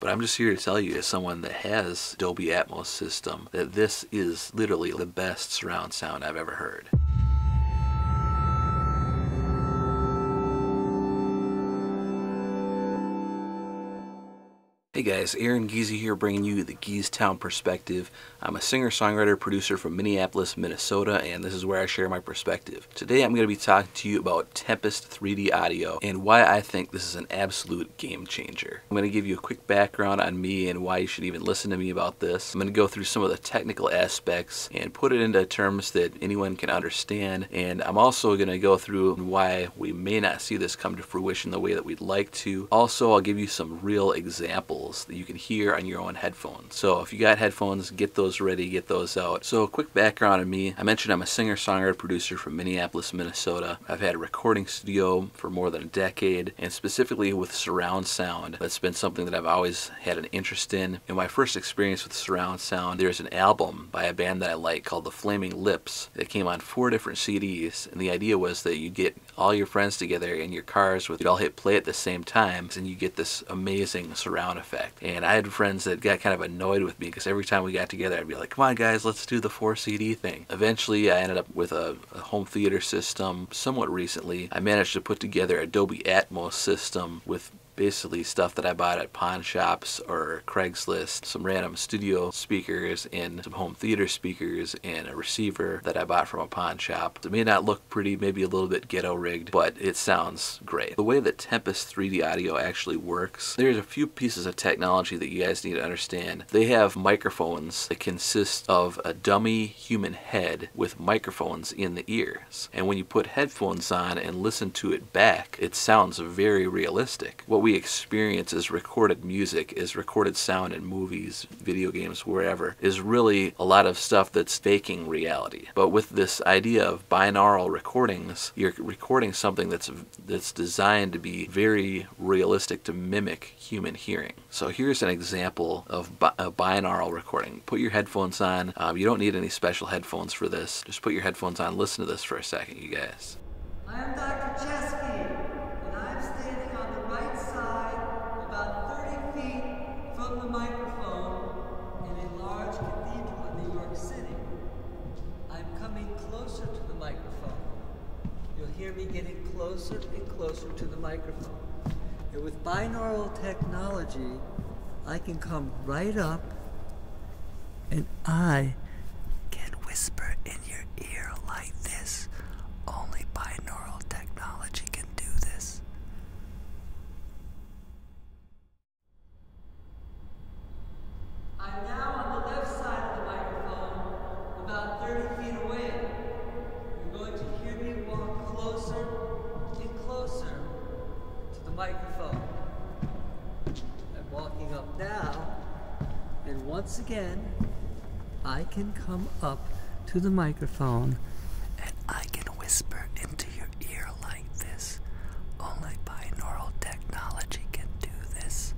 But I'm just here to tell you, as someone that has Dolby Atmos system, that this is literally the best surround sound I've ever heard. Hey guys, Aaron Geezy here, bringing you the Geeztown perspective. I'm a singer-songwriter producer from Minneapolis, Minnesota, and this is where I share my perspective. Today I'm going to be talking to you about Tempest 3D audio and why I think this is an absolute game changer. I'm going to give you a quick background on me and why you should even listen to me about this. I'm going to go through some of the technical aspects and put it into terms that anyone can understand, and I'm also going to go through why we may not see this come to fruition the way that we'd like to. Also, I'll give you some real examples that you can hear on your own headphones. So if you got headphones, get those ready, get those out. So a quick background on me. I mentioned I'm a singer-songwriter producer from Minneapolis, Minnesota. I've had a recording studio for more than a decade, and specifically with surround sound. That's been something that I've always had an interest in. In my first experience with surround sound, there's an album by a band that I like called The Flaming Lips that came on 4 different CDs, and the idea was that you'd get all your friends together in your cars, you'd all hit play at the same time, and you get this amazing surround effect. And I had friends that got kind of annoyed with me because every time we got together I'd be like, come on guys, let's do the 4 CD thing. Eventually I ended up with a home theater system. Somewhat recently I managed to put together a Dolby Atmos system with basically stuff that I bought at pawn shops or Craigslist, some random studio speakers and some home theater speakers and a receiver that I bought from a pawn shop. It may not look pretty, maybe a little bit ghetto rigged, but it sounds great. The way that Tempest 3D audio actually works, there's a few pieces of technology that you guys need to understand. They have microphones that consist of a dummy human head with microphones in the ears. And when you put headphones on and listen to it back, it sounds very realistic. What we experience as recorded music, is recorded sound in movies, video games, wherever, is really a lot of stuff that's faking reality. But with this idea of binaural recordings, you're recording something that's designed to be very realistic, to mimic human hearing. So here's an example of a binaural recording. Put your headphones on. You don't need any special headphones for this. Just put your headphones on. Listen to this for a second, you guys. I am Dr. Chesky. From the microphone in a large cathedral in New York City. I'm coming closer to the microphone. You'll hear me getting closer and closer to the microphone. And with binaural technology, I can come right up and I can whisper in your ear like this. Only binaural technology can do this. I'm now on the left side of the microphone, about 30 feet away. You're going to hear me walk closer and closer to the microphone. I'm walking up now, and once again, I can come up to the microphone and I can whisper into your ear like this. Only binaural technology can do this.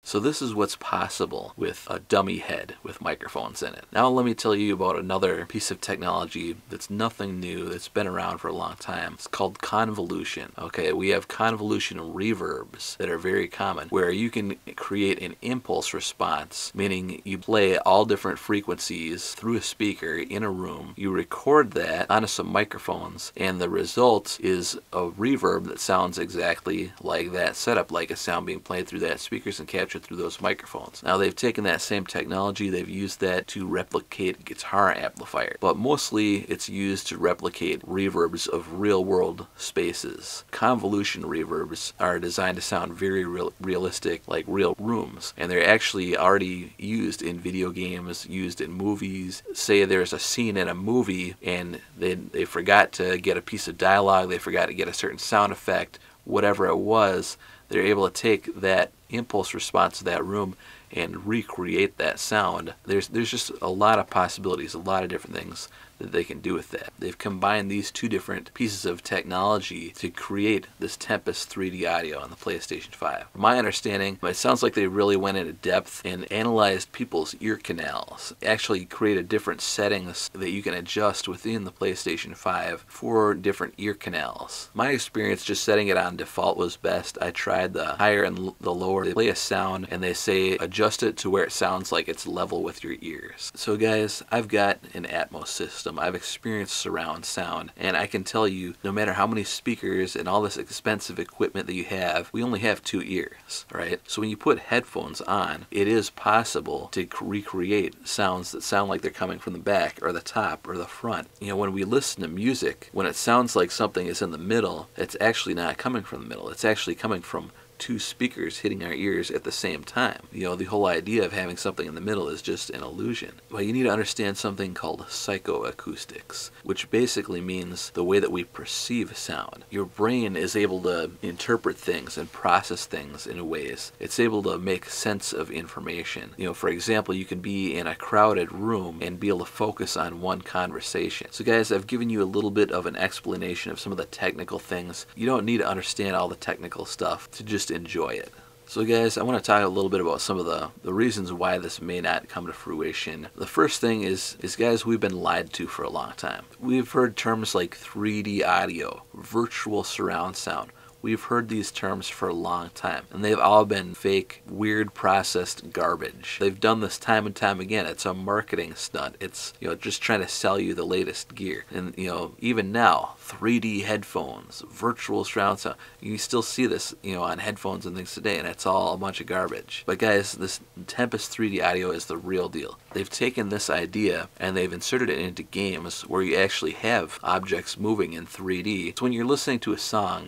So this is what's possible with a dummy head with microphones in it. Now let me tell you about another piece of technology that's nothing new, that's been around for a long time. It's called convolution. Okay, we have convolution reverbs that are very common, where you can create an impulse response, meaning you play all different frequencies through a speaker in a room, you record that onto some microphones, and the result is a reverb that sounds exactly like that setup, like a sound being played through that speakers and captured through those microphones. Now they've taken that same technology, they've used that to replicate guitar amplifiers, but mostly it's used to replicate reverbs of real world spaces. Convolution reverbs are designed to sound very realistic, like real rooms, and they're actually already used in video games, used in movies. Say there's a scene in a movie and they forgot to get a piece of dialogue, they forgot to get a certain sound effect, whatever it was, they're able to take that impulse response to that room and recreate that sound. There's just a lot of possibilities, a lot of different things that they can do with that. They've combined these two different pieces of technology to create this Tempest 3D audio on the PlayStation 5. From my understanding, it sounds like they really went into depth and analyzed people's ear canals, actually created different settings that you can adjust within the PlayStation 5 for different ear canals. My experience just setting it on default was best. I tried the higher and the lower. They play a sound and they say adjust it to where it sounds like it's level with your ears. So guys, I've got an Atmos system. I've experienced surround sound, and I can tell you, no matter how many speakers and all this expensive equipment that you have, we only have 2 ears, right? So when you put headphones on, it is possible to recreate sounds that sound like they're coming from the back or the top or the front. You know, when we listen to music, when it sounds like something is in the middle, it's actually not coming from the middle. It's actually coming from 2 speakers hitting our ears at the same time. You know, the whole idea of having something in the middle is just an illusion. Well, you need to understand something called psychoacoustics, which basically means the way that we perceive sound. Your brain is able to interpret things and process things in ways. It's able to make sense of information. You know, for example, you can be in a crowded room and be able to focus on one conversation. So guys, I've given you a little bit of an explanation of some of the technical things. You don't need to understand all the technical stuff to just enjoy it. So guys, I want to talk a little bit about some of the reasons why this may not come to fruition. The first thing is guys, we've been lied to for a long time. We've heard terms like 3D audio, virtual surround sound. We've heard these terms for a long time, and they've all been fake, weird, processed garbage. They've done this time and time again. It's a marketing stunt. It's, you know, just trying to sell you the latest gear. And, you know, even now, 3D headphones, virtual surround sound, you still see this, you know, on headphones and things today, and it's all a bunch of garbage. But guys, this Tempest 3D audio is the real deal. They've taken this idea and they've inserted it into games where you actually have objects moving in 3D. So when you're listening to a song,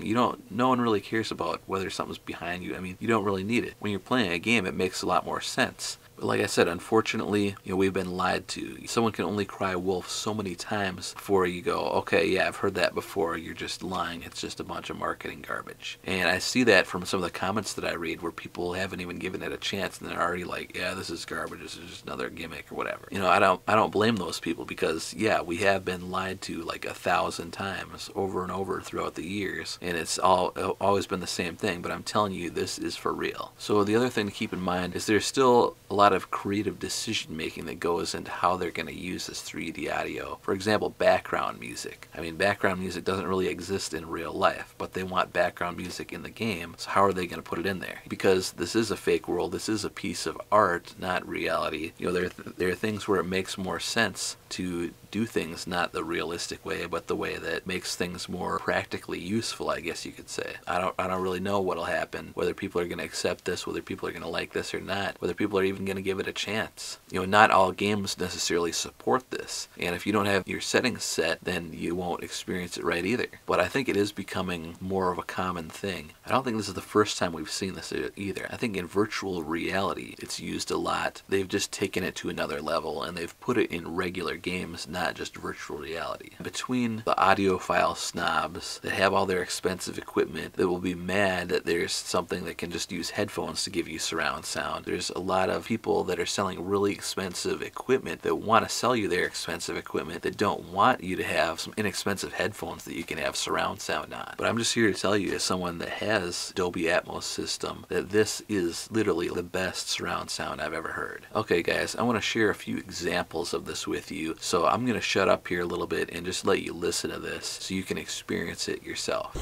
no one really cares about whether something's behind you. I mean, you don't really need it. When you're playing a game, it makes a lot more sense. But like I said, unfortunately, you know, we've been lied to. Someone can only cry wolf so many times before you go, okay, yeah, I've heard that before. You're just lying. It's just a bunch of marketing garbage. And I see that from some of the comments that I read where people haven't even given it a chance and they're already like, yeah, this is garbage. This is just another gimmick or whatever. You know, I don't blame those people because, yeah, we have been lied to like 1,000 times over and over throughout the years. And it's always been the same thing. But I'm telling you, this is for real. So the other thing to keep in mind is there's still a lot of creative decision making that goes into how they're going to use this 3D audio. For example, background music. I mean, background music doesn't really exist in real life, but they want background music in the game, so how are they going to put it in there? Because this is a fake world, this is a piece of art, not reality. You know, there are things where it makes more sense to do things not the realistic way, but the way that makes things more practically useful, I guess you could say. I don't really know what'll happen, whether people are going to accept this, whether people are going to like this or not, whether people are even going to give it a chance. You know, not all games necessarily support this, and if you don't have your settings set, then you won't experience it right either. But I think it is becoming more of a common thing. I don't think this is the first time we've seen this either. I think in virtual reality, it's used a lot. They've just taken it to another level, and they've put it in regular games, not just virtual reality. Between the audiophile snobs that have all their expensive equipment that will be mad that there's something that can just use headphones to give you surround sound, there's a lot of people that are selling really expensive equipment that want to sell you their expensive equipment that don't want you to have some inexpensive headphones that you can have surround sound on. But I'm just here to tell you, as someone that has Dolby Atmos system, that this is literally the best surround sound I've ever heard. Okay guys, I want to share a few examples of this with you, so I'm going to shut up here a little bit and just let you listen to this so you can experience it yourself.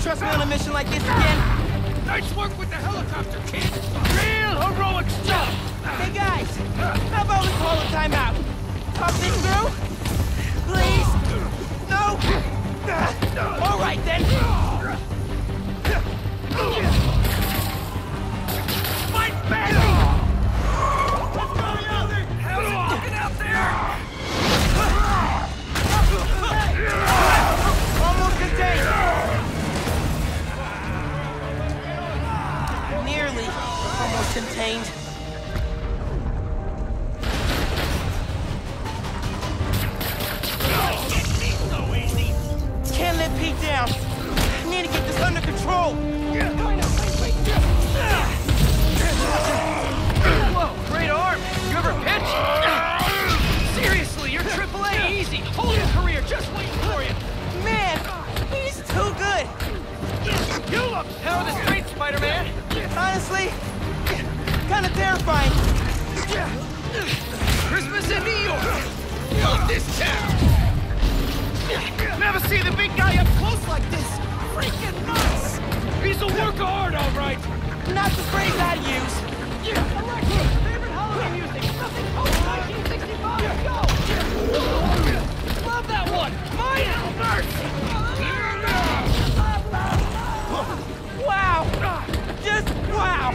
trust me on a mission like this again? Nice work with the helicopter, kid! Real heroic stuff! Hey guys, how about we call a timeout? Talk this through? Please? No? All right then. Fight back! What's going on there? How's it looking out there? Almost contained. Nearly almost contained. Can't let Pete down. I need to get this under control. Whoa, great arm! You ever pitch? Seriously, you're AAA easy. Whole new career just waiting for you. Man, he's too good. You look power the street, Spider-Man. Honestly, kind of terrifying. Christmas in New York. Love this town. Never see the big guy up close like this. Freaking nuts. He's a work of art, all right. Not the phrase I'd use. Alexa, favorite holiday music. Nothing post 1965. Go. Love that one. Mine and Wow. Just wow.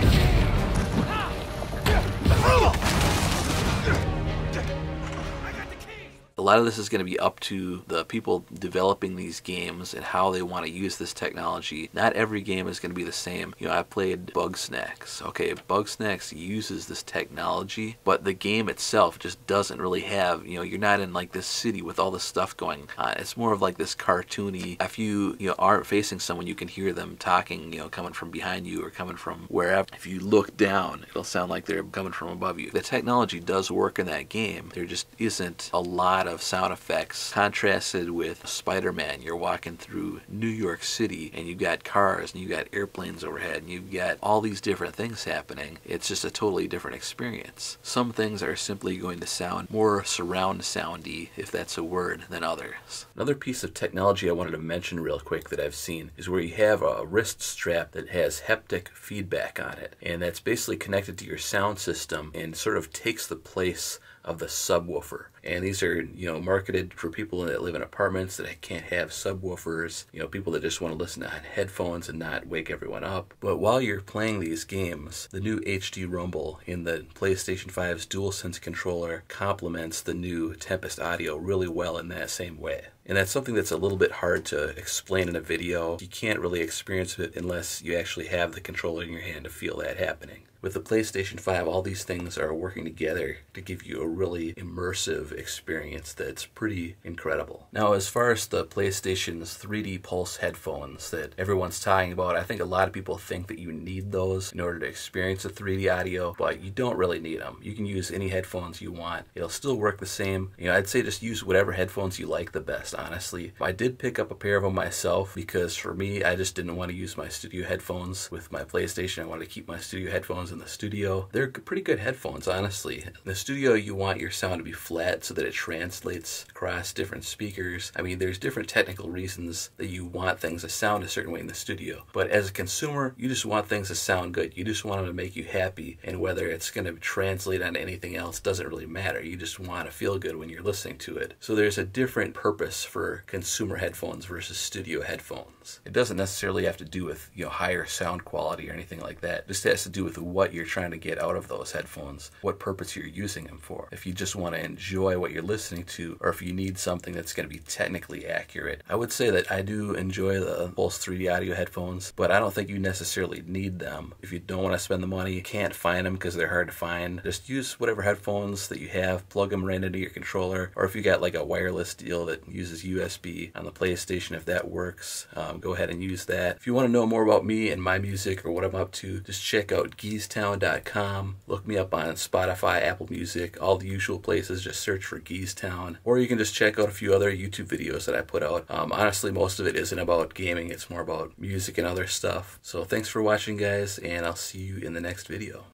A lot of this is going to be up to the people developing these games and how they want to use this technology. Not every game is going to be the same. You know, I played Bugsnax. Okay, Bugsnax uses this technology, but the game itself just doesn't really have, you know, you're not in like this city with all this stuff going on. It's more of like this cartoony, if you aren't facing someone, you can hear them talking, you know, coming from behind you or coming from wherever. If you look down, it'll sound like they're coming from above you. The technology does work in that game. There just isn't a lot of sound effects. Contrasted with Spider-Man, you're walking through New York City and you've got cars and you've got airplanes overhead and you've got all these different things happening. It's just a totally different experience. Some things are simply going to sound more surround soundy, if that's a word, than others. Another piece of technology I wanted to mention real quick that I've seen is where you have a wrist strap that has haptic feedback on it, and that's basically connected to your sound system and sort of takes the place of the subwoofer. And these are, you know, marketed for people that live in apartments that can't have subwoofers, you know, people that just want to listen on headphones and not wake everyone up. But while you're playing these games, the new HD rumble in the PlayStation 5's DualSense controller complements the new Tempest audio really well in that same way. And that's something that's a little bit hard to explain in a video. You can't really experience it unless you actually have the controller in your hand to feel that happening. With the PlayStation 5, all these things are working together to give you a really immersive experience that's pretty incredible. Now, as far as the PlayStation's 3D Pulse headphones that everyone's talking about, I think a lot of people think that you need those in order to experience the 3D audio, but you don't really need them. You can use any headphones you want. It'll still work the same. You know, I'd say just use whatever headphones you like the best, honestly. I did pick up a pair of them myself because for me, I just didn't want to use my studio headphones with my PlayStation. I wanted to keep my studio headphones in the studio. They're pretty good headphones, honestly. In the studio, you want your sound to be flat so that it translates across different speakers. I mean, there's different technical reasons that you want things to sound a certain way in the studio. But as a consumer, you just want things to sound good. You just want them to make you happy. And whether it's going to translate onto anything else doesn't really matter. You just want to feel good when you're listening to it. So there's a different purpose for consumer headphones versus studio headphones. It doesn't necessarily have to do with, you know, higher sound quality or anything like that. It just has to do with what you're trying to get out of those headphones, what purpose you're using them for. If you just want to enjoy what you're listening to, or if you need something that's going to be technically accurate. I would say that I do enjoy the Pulse 3D audio headphones, but I don't think you necessarily need them. If you don't want to spend the money, you can't find them because they're hard to find, just use whatever headphones that you have, plug them right into your controller, or if you got like a wireless deal that uses USB on the PlayStation, if that works, go ahead and use that. If you want to know more about me and my music or what I'm up to, just check out Geeztown.com. Look me up on Spotify, Apple Music, all the usual places. Just search for Geeztown. Or you can just check out a few other YouTube videos that I put out. Honestly, most of it isn't about gaming. It's more about music and other stuff. So thanks for watching, guys, and I'll see you in the next video.